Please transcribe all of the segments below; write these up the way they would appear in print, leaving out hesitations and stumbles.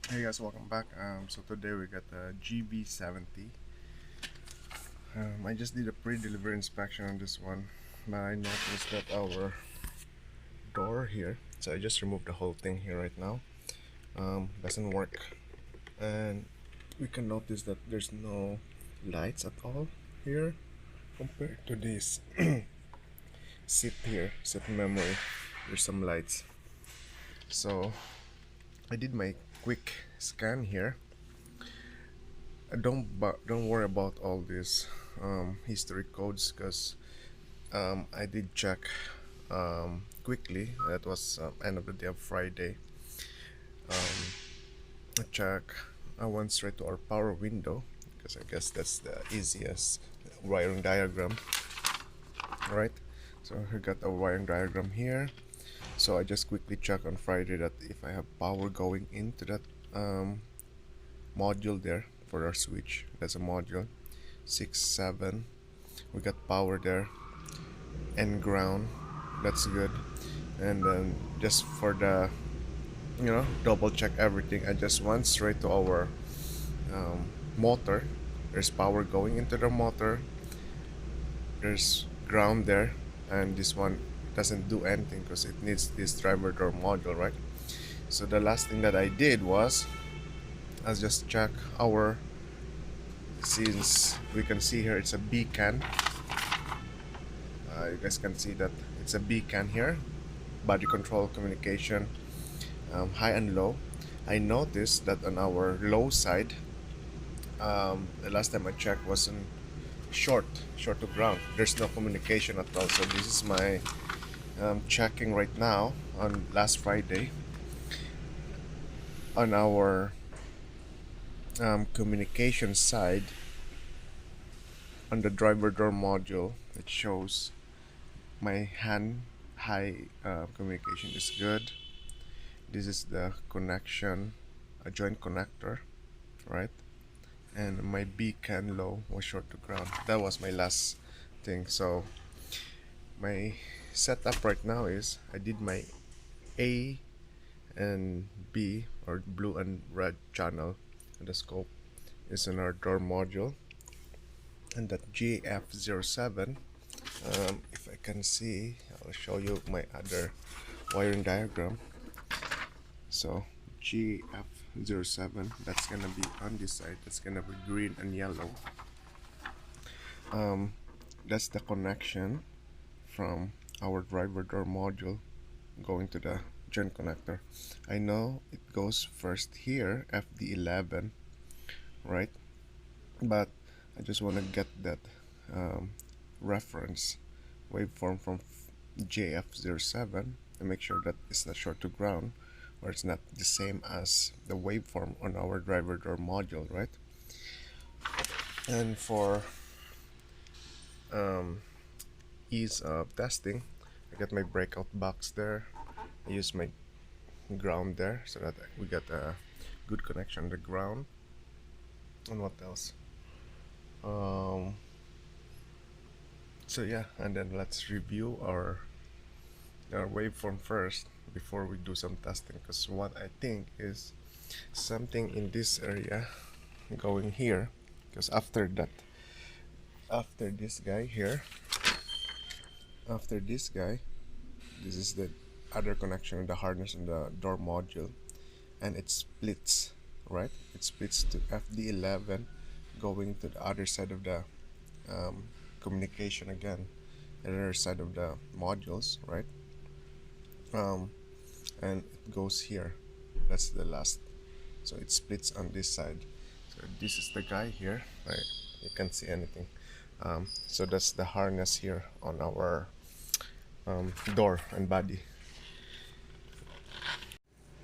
Hey guys, welcome back. So today we got the Gv70. I just did a pre-delivery inspection on this one, but I noticed that our door here, so I just removed the whole thing here right now, doesn't work, and we can notice that there's no lights at all here compared to this seat here, seat memory. There's some lights. So I did my quick scan here. Don't worry about all these history codes because I did check quickly. That was end of the day of Friday. I check. I went straight to our power window because I guess that's the easiest wiring diagram, right? So I got a wiring diagram here. So I just quickly check on Friday that if I have power going into that module there for our switch. That's a module 6 7. We got power there and ground. That's good. And then just for the double check everything, I just went straight to our motor. There's power going into the motor, there's ground there, and this one doesn't do anything because it needs this driver door module, right? So the last thing that I did was I just check our, since we can see here it's a beacon. You guys can see that it's a beacon here, body control communication, high and low. I noticed that on our low side, the last time I checked was in short to ground. There's no communication at all. So this is my checking right now on last Friday on our communication side. On the driver door module, it shows my hand high communication is good. This is the connection, a joint connector, right? And my beacon low was short to ground. That was my last thing. So my setup right now is I did my A and B, or blue and red channel, and the scope is in our door module, and that Gf07, if I can see, I'll show you my other wiring diagram. So Gf07, that's gonna be on this side, that's gonna be green and yellow. That's the connection from our driver door module going to the joint connector. I know it goes first here, FD11, right? But I just want to get that reference waveform from JF07 and make sure that it's not short to ground, or it's not the same as the waveform on our driver door module, right? And for ease of testing, I got my breakout box there. I use my ground there so that we get a good connection to the ground. And what else? So yeah, and then let's review our waveform first before we do some testing, because what I think is something in this area going here, because after that, after this guy here, after this guy, this is the other connection in the harness and the door module, and it splits, right? It splits to FD11 going to the other side of the communication again, the other side of the modules, right? And it goes here. That's the last. So it splits on this side. So this is the guy here, right? You can't see anything. So that's the harness here on our door and body.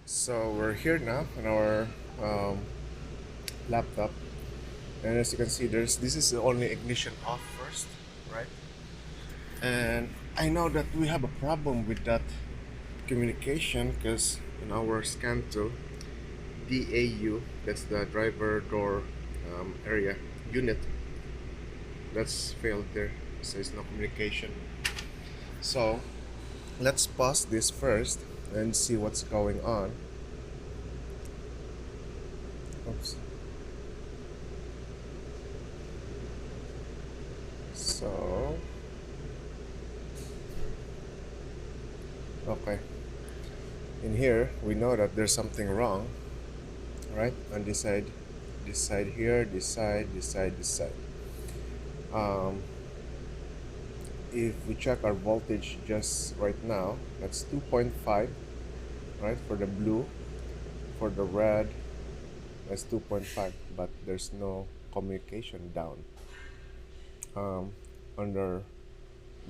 So we're here now on our laptop, and as you can see, this is the only ignition off first, right? And I know that we have a problem with that communication because in our scan tool, DAU, that's the driver door area unit, that's failed there. So there's no communication. So let's pause this first and see what's going on. Oops. So, okay. In here, we know that there's something wrong, right? On this side here, this side, this side, this side. Um, if we check our voltage just right now, that's 2.5, right? For the blue, for the red, that's 2.5, but there's no communication down. Under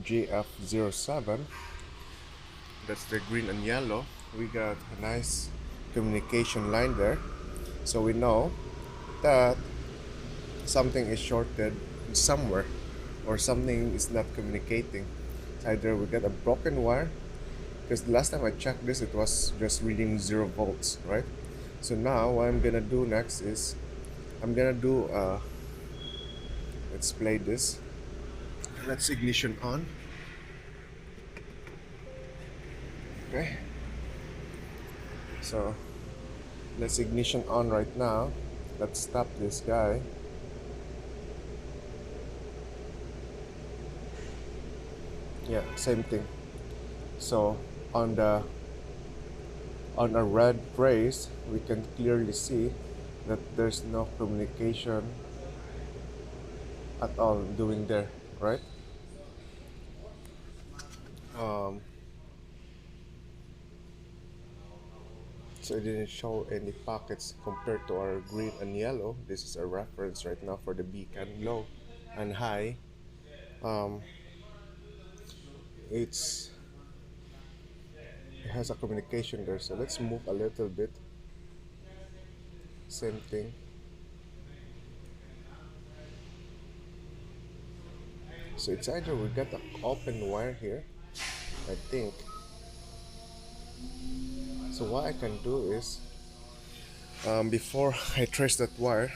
Gf07, that's the green and yellow, we got a nice communication line there. So we know that something is shorted somewhere or something is not communicating. It's either we get a broken wire, because the last time I checked this it was just reading 0 volts, right? So now what I'm gonna do next is I'm gonna do let's play this. Let's ignition on. Okay, so let's ignition on right now. Let's stop this guy. Yeah, same thing. So on the on a red trace we can clearly see that there's no communication at all doing there, right? um, so it didn't show any pockets compared to our green and yellow. This is a reference right now for the beacon low and high. um, it has a communication there, so let's move a little bit. Same thing. So it's either we got an open wire here, I think. So what I can do is before I trace that wire,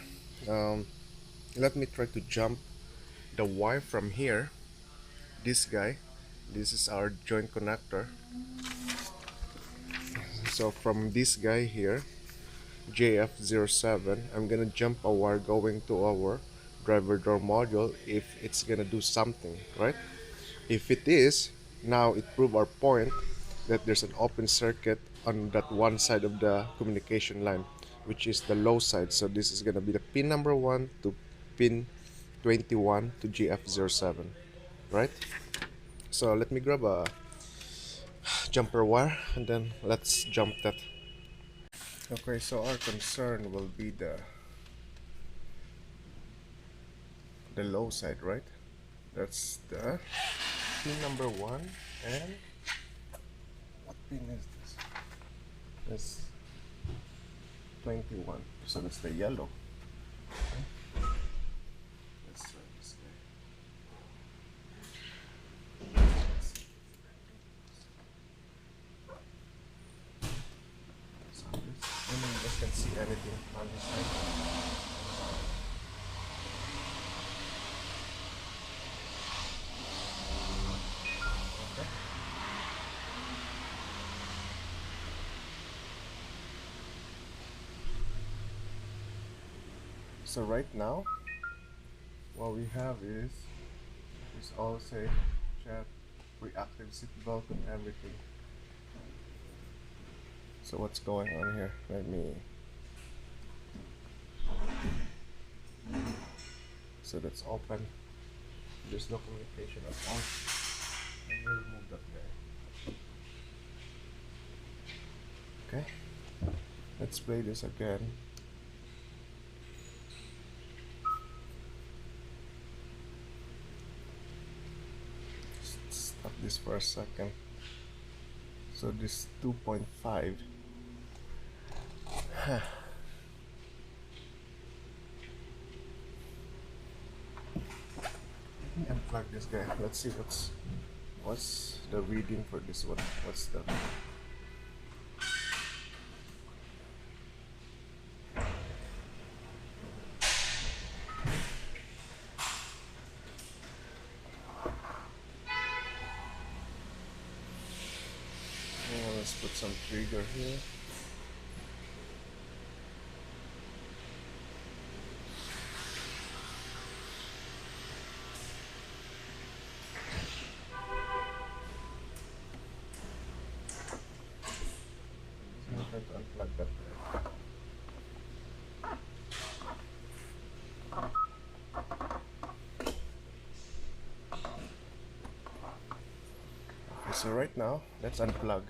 um, let me try to jump the wire from here. This guy, this is our joint connector. So from this guy here, Gf07, I'm gonna jump a wire going to our driver door module if it's gonna do something, right? If it is, now it proved our point that there's an open circuit on that one side of the communication line, which is the low side. So this is gonna be the pin number 1 to pin 21 to Gf07, right? So let me grab a jumper wire and then let's jump that. Okay, so our concern will be the low side, right? That's the pin number 1. And what pin is this? That's 21, so that's the yellow. Okay. Let's try this guy. So this, I mean, you guys can see anything on this side. Okay. So right now, what we have is all say chat, reactive seatbelt and everything. So what's going on here? Let me. So that's open. There's no communication at all. Let me remove that guy. Okay. Let's play this again. Stop this for a second. So this 2.5. Let me unplug this guy. Let's see what's the reading for this one. What's the let's put some trigger here. So right now, let's unplug.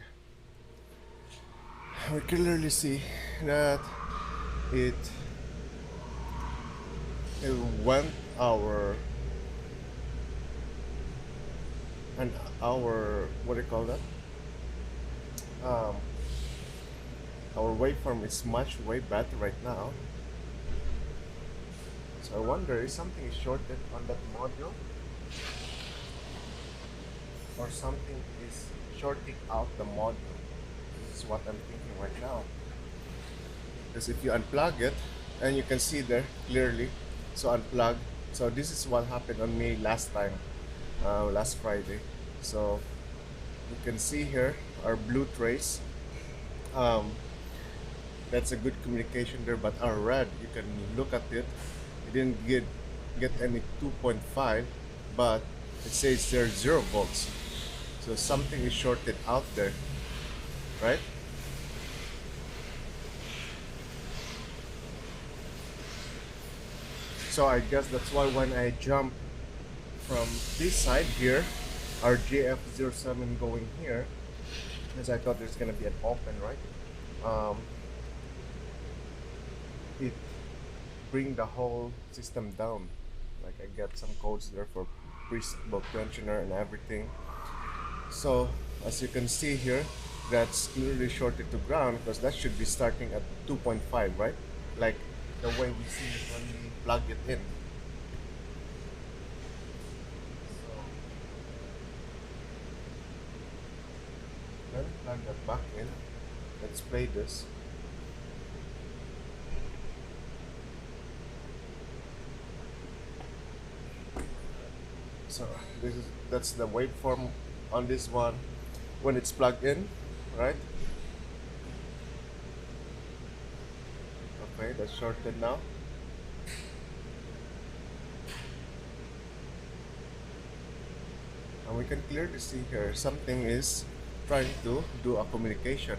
We clearly see that it, it went our what do you call that? Um, our waveform is much way better right now. So I wonder if something is shorted on that module, or something is shorting out the module. This is what I'm thinking right now. Because if you unplug it, and you can see there clearly, so unplug. So this is what happened on me last time, last Friday. So you can see here our blue trace. Um, that's a good communication there, but our red, you can look at it. It didn't get any 2.5, but it says there's 0 volts. So something is shorted out there, right? So I guess that's why when I jump from this side here, our Gv70 going here, because I thought there's gonna be an open, right? It bring the whole system down. Like I get some codes there for pre-book tensioner and everything. So as you can see here, that's clearly shorted to ground because that should be starting at 2.5, right? Like the way we see it when we plug it in. So then plug that back in. Let's play this. So that's the waveform on this one when it's plugged in, right? Okay, that's shorted now. And we can clearly see here something is trying to do a communication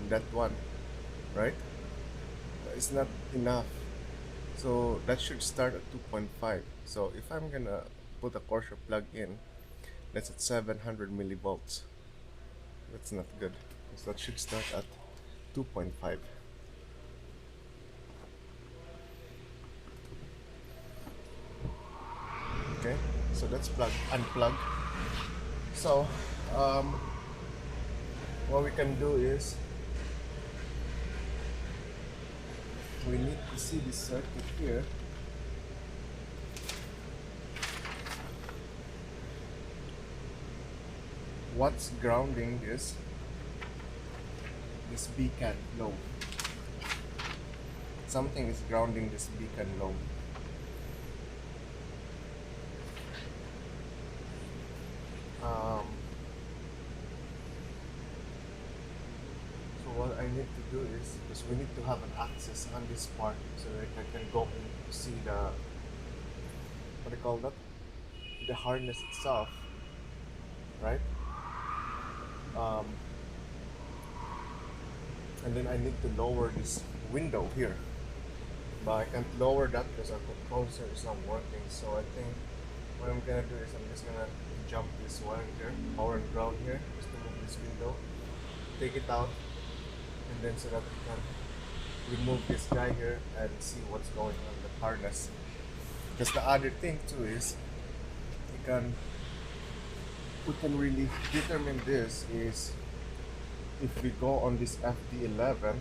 on that one, right? It's not enough. So that should start at 2.5. So if I'm gonna put a Corsair plug in, that's at 700 millivolts. That's not good. So that should start at 2.5. Okay, so let's unplug. So what we can do is we need to see this circuit here. What's grounding this beacon low? Something is grounding this beacon low. So what I need to do is, because we need to have an access on this part so that I can go in to see the, what do you call that? The harness itself, right? And then I need to lower this window here, but I can't lower that because our control center is not working. So I think what I'm gonna do is I'm just gonna jump this wire here, power and ground here, just to move this window, take it out, and then so that we can remove this guy here and see what's going on the harness. Because the other thing too is we can really determine this is if we go on this FD11,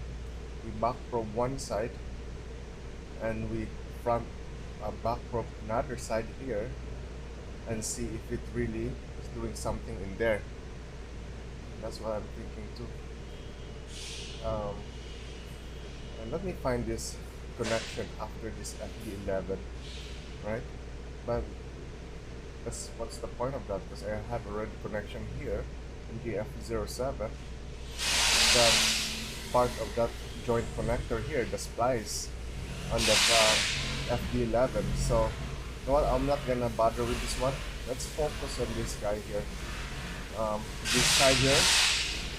we back probe one side and we back probe another side here and see if it really is doing something in there. That's what I'm thinking too. And let me find this connection after this FD11, right? But what's the point of that? Because I have already connection here in Gv07. That part of that joint connector here, the splice on that FD11. So, you know what? I'm not gonna bother with this one. Let's focus on this guy here. This side here,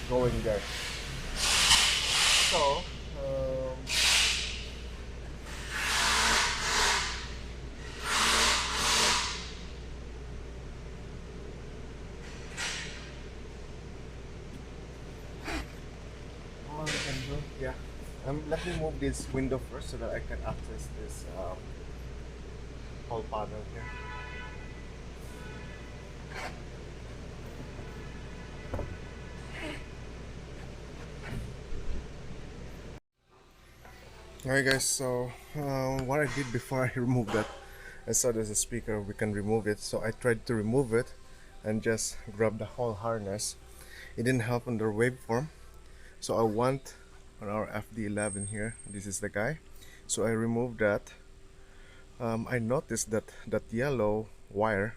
going there. So, Let me move this window first so that I can access this whole panel here. Alright guys, so what I did before I removed that, I saw there's a speaker, we can remove it, so I tried to remove it and just grab the whole harness. It didn't help on the waveform, so I want on our FD11 here, this is the guy, so I removed that. I noticed that that yellow wire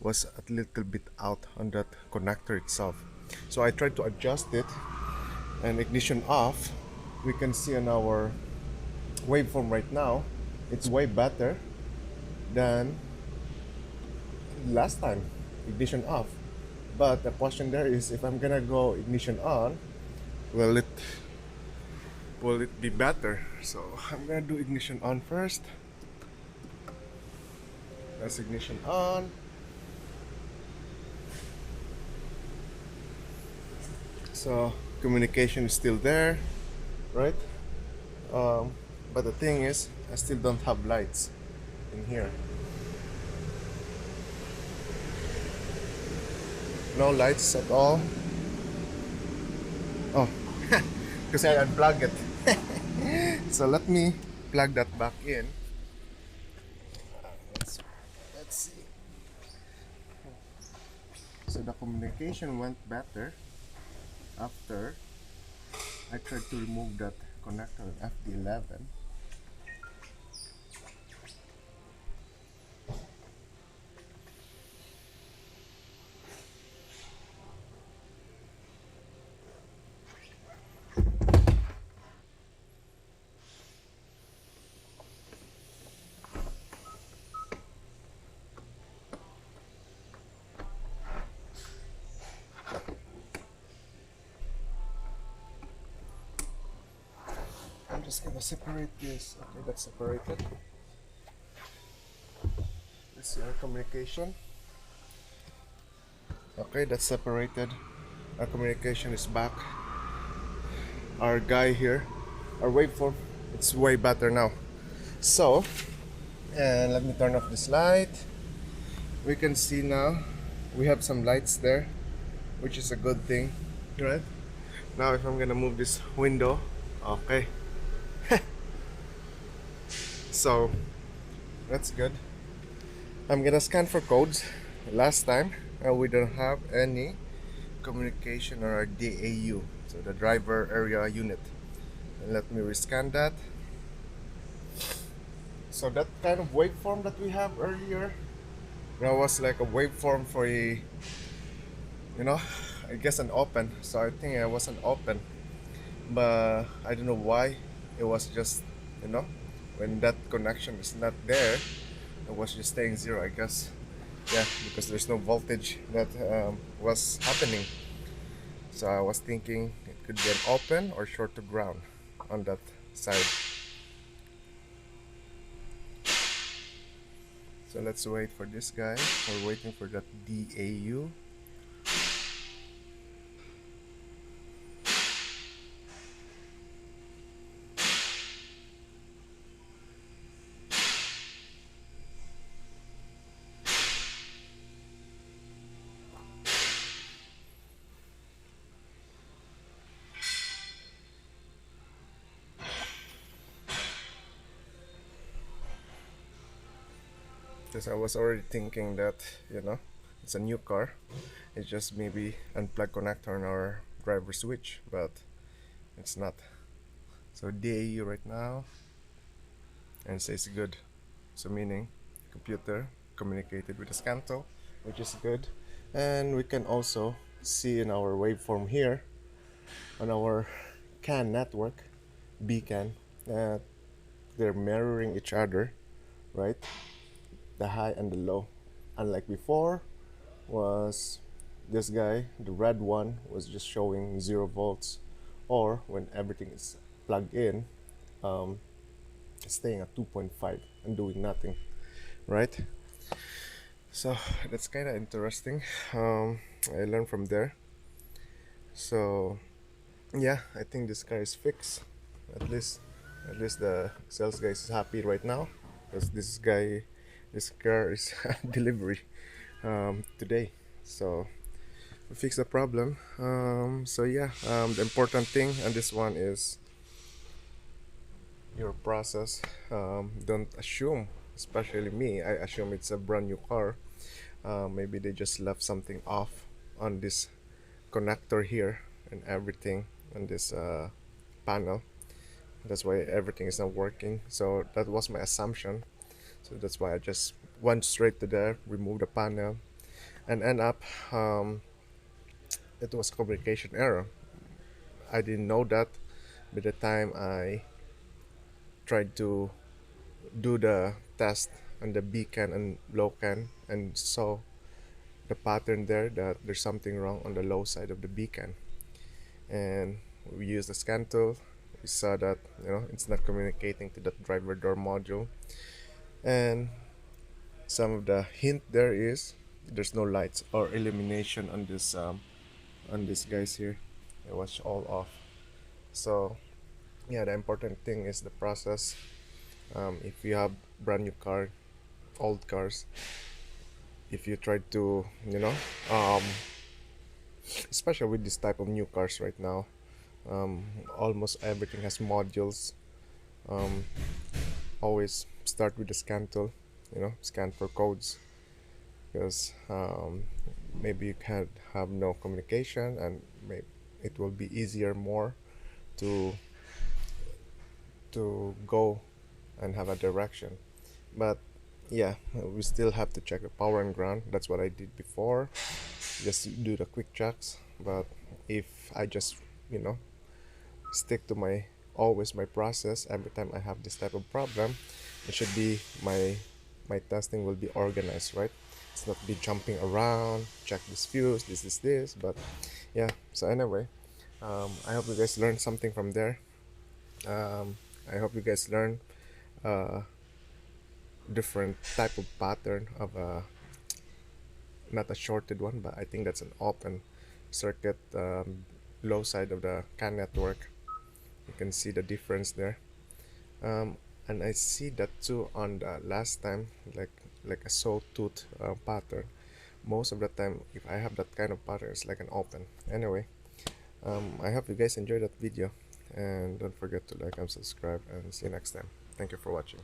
was a little bit out on that connector itself, so I tried to adjust it and ignition off. We can see on our waveform right now it's way better than last time, ignition off. But the question there is, if I'm gonna go ignition on, will it be better? So I'm gonna do ignition on first. That's ignition on. So communication is still there, right? But the thing is, I still don't have lights in here. No lights at all. Oh, because I unplugged it. So let me plug that back in. Let's see. So the communication went better after I tried to remove that connector on FD11. I'm just gonna separate this. Okay, that's separated. Let's see our communication. Okay, that's separated. Our communication is back. Our guy here, our waveform, it's way better now. So, and let me turn off this light. We can see now we have some lights there, which is a good thing, right? Now if I'm gonna move this window, okay. So that's good. I'm gonna scan for codes. Last time we don't have any communication on our DAU, so the driver area unit. And let me rescan that. So that kind of waveform that we have earlier, that was like a waveform for a, I guess an open. So I think it was an open, but I don't know why it was just, when that connection is not there, it was just staying zero, I guess. Yeah, because there's no voltage that was happening. So I was thinking it could be an open or short to ground on that side. So let's wait for this guy. We're waiting for that DAU. Because I was already thinking that, it's a new car. It's just maybe unplugged connector on our driver switch, but it's not. So DAU right now, and it says good. So meaning computer communicated with the Scanto, which is good. And we can also see in our waveform here on our CAN network, BCAN, that they're mirroring each other, right? The high and the low. Unlike before, was this guy, the red one, was just showing 0 volts, or when everything is plugged in, staying at 2.5 and doing nothing, right? So that's kind of interesting. I learned from there. So yeah, I think this car is fixed. At least, at least the sales guy is happy right now because this car is delivery today. So we fix the problem. So yeah, the important thing on this one is your process. Don't assume, especially me. I assume it's a brand new car. Maybe they just left something off on this connector here and everything on this panel. That's why everything is not working. So that was my assumption. So that's why I just went straight to there, removed the panel, and end up it was communication error. I didn't know that by the time I tried to do the test on the B can and low can and saw the pattern there that there's something wrong on the low side of the B can. And we used the scan tool. We saw that it's not communicating to that driver door module. And some of the hint there is there's no lights or illumination on these guys here. It was all off. So yeah, the important thing is the process. If you have brand new car, old cars, if you try to um, especially with this type of new cars right now, almost everything has modules. um, Always start with the scan tool, scan for codes, because maybe you can have no communication, and maybe it will be easier more to go and have a direction. But yeah, we still have to check the power and ground. That's what I did before, just do the quick checks. But if I just you know stick to my always my process every time I have this type of problem, it should be my testing will be organized, right? It's not be jumping around, check this fuse, this is this. But yeah, so anyway, I hope you guys learned something from there. I hope you guys learn different type of pattern of not a shorted one, but I think that's an open circuit, low side of the CAN network. You can see the difference there. And I see that too on the last time, like a sawtooth pattern. Most of the time, if I have that kind of pattern, it's like an open. Anyway, I hope you guys enjoyed that video, and don't forget to like and subscribe, and see you next time. Thank you for watching.